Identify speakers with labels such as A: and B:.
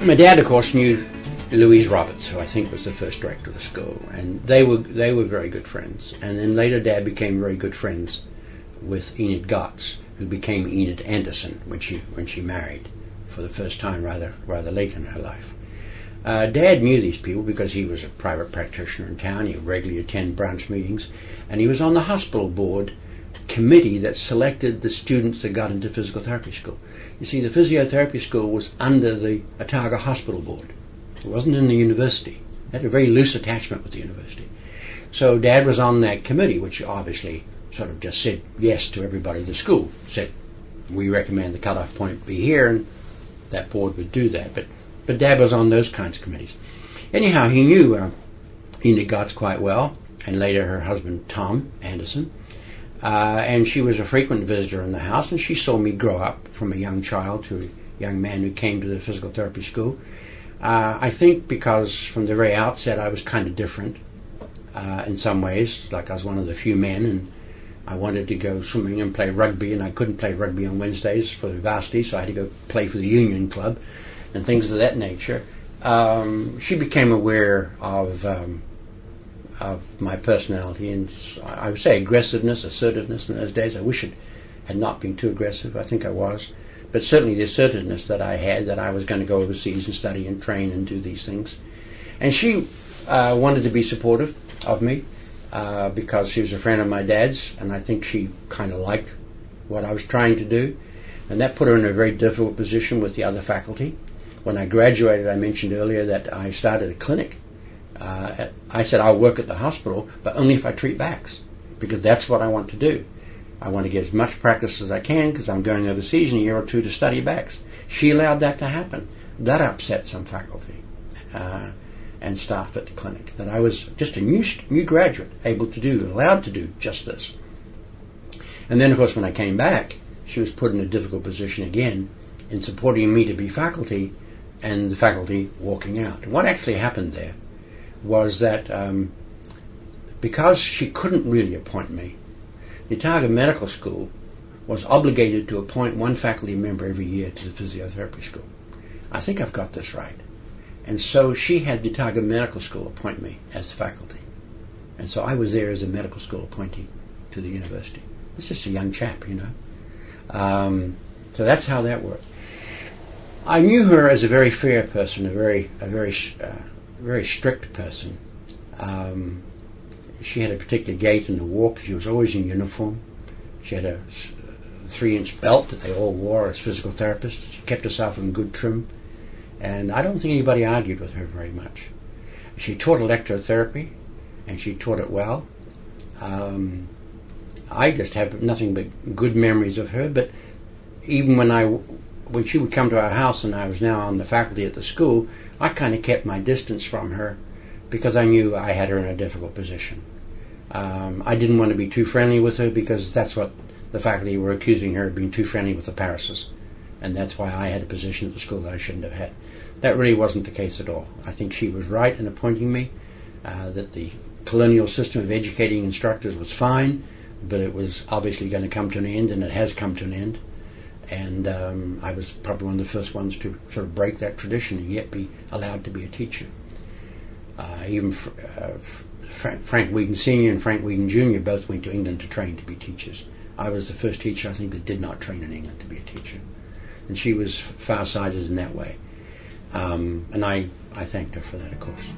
A: My dad, of course, knew Louise Roberts, who I think was the first director of the school, and they were very good friends. And then later, Dad became very good friends with Enid Gotts, who became Enid Anderson when she married for the first time rather late in her life. Dad knew these people because he was a private practitioner in town. He would regularly attend branch meetings, and he was on the hospital board committee that selected the students that got into physical therapy school. You see, the physiotherapy school was under the Otago Hospital Board. It wasn't in the university. It had a very loose attachment with the university. So Dad was on that committee, which obviously sort of just said yes to everybody at the school. Said, we recommend the cutoff point be here, and that board would do that. But Dad was on those kinds of committees. Anyhow, he knew Enid Gotts quite well, and later her husband, Tom Anderson. And she was a frequent visitor in the house, and she saw me grow up from a young child to a young man who came to the physical therapy school. I think because from the very outset I was kind of different in some ways, like I was one of the few men, and I wanted to go swimming and play rugby, and I couldn't play rugby on Wednesdays for the varsity, so I had to go play for the Union Club and things of that nature. She became aware of my personality, and I would say aggressiveness, assertiveness in those days. I wish it had not been too aggressive. I think I was. But certainly the assertiveness that I had, that I was going to go overseas and study and train and do these things. And she wanted to be supportive of me because she was a friend of my dad's, and I think she kind of liked what I was trying to do. And that put her in a very difficult position with the other faculty. When I graduated, I mentioned earlier that I started a clinic. I said I'll work at the hospital, but only if I treat backs, because that's what I want to do. I want to get as much practice as I can because I'm going overseas in a year or two to study backs. She allowed that to happen. That upset some faculty and staff at the clinic, that I was just a new graduate, able to do, allowed to do just this. And then, of course, when I came back, she was put in a difficult position again in supporting me to be faculty, and the faculty walking out. What actually happened there was that because she couldn't really appoint me, the Otago Medical School was obligated to appoint one faculty member every year to the physiotherapy school. I think I've got this right. And so she had the Otago Medical School appoint me as faculty. And so I was there as a medical school appointee to the university. It's just a young chap, you know. So that's how that worked. I knew her as a very fair person, a very strict person. She had a particular gait in the walk. She was always in uniform. She had a 3-inch belt that they all wore as physical therapists. She kept herself in good trim. And I don't think anybody argued with her very much. She taught electrotherapy, and she taught it well. I just have nothing but good memories of her, but even when she would come to our house and I was now on the faculty at the school, I kind of kept my distance from her because I knew I had her in a difficult position. I didn't want to be too friendly with her because that's what the faculty were accusing her of, being too friendly with the Parises. And that's why I had a position at the school that I shouldn't have had. That really wasn't the case at all. I think she was right in appointing me, that the colonial system of educating instructors was fine, but it was obviously going to come to an end, and it has come to an end. And I was probably one of the first ones to sort of break that tradition and yet be allowed to be a teacher. Even Frank Whedon Sr. and Frank Whedon Jr. both went to England to train to be teachers. I was the first teacher, I think, that did not train in England to be a teacher. And she was far-sighted in that way. And I thanked her for that, of course.